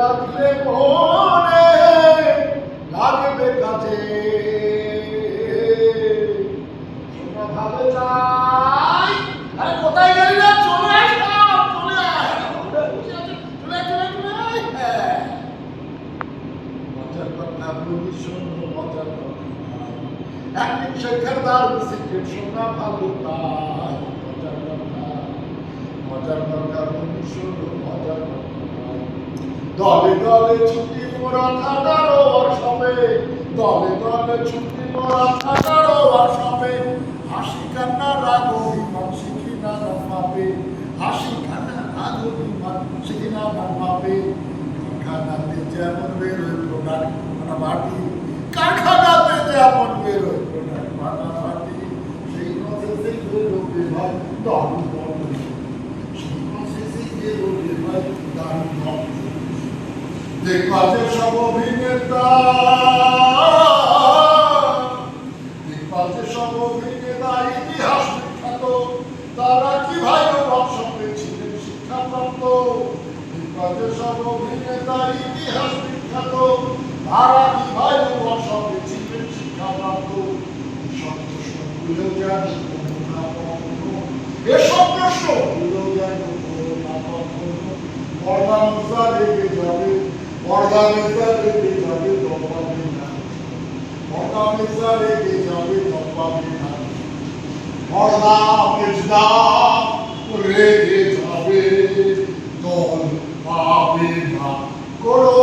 রাখলে মনে লাগবে কাজে শোনা ভালো চাই। আরে কোথায় গেলি না? চলে আয়, চলে আয়, চলে আয়। হ্যাঁ, মজার কথা বলি শোনো, মজার কথা একদিন শেখার দারুণ সিক্রেট শোনা ভালো তাই। মজার কথা বলি শোনো, মজার কথা দলে দলে ছুটি মোরা থাকারও ওয়ার্কশপে, দলে দলে ছুটি মোরা থাকারও ওয়ার্কশপে, হাসি কান্না রাগ অভিমান শিখি না নাম পাবে, হাসি কান্না রাগ অভিমান শিখি না নাম পাবে। কারখানাতে যেমন বেরোয় প্রোডাক্ট ফাটাফাটি, কারখানাতে যেমন বেরোয় প্রোডাক্ট ফাটাফাটি, সেই প্রসেসে বেরোবে ভাই দারুণ বন্ধ, সেই প্রসেসে বেরোবে ভাই দারুণ বন্ধ। দেখবা যে সব অভিনেতা, দেখবা যে সব অভিনেতা ইতিহাস বিখ্যাত, তারা কি ভাই ওয়ার্কশপে ছিলেন শিক্ষাপ্রাপ্ত। দেখবা যে সব অভিনেতা ইতিহাস বিখ্যাত, তারা কি ভাই ওয়ার্কশপে ছিলেন শিক্ষাপ্রাপ্ত। এসব প্রশ্নগুলো যেন না কখনো, এসব প্রশ্নগুলো যেন না কখনো পর্দা মজা রেখে যাবে, পর্দা মেজা রেখে যাবে দপাবে না, পর্দা মেজা রেখে যাবে দপাবে না, পর্দা মেজা রেখে যাবে দল পাবে না। করো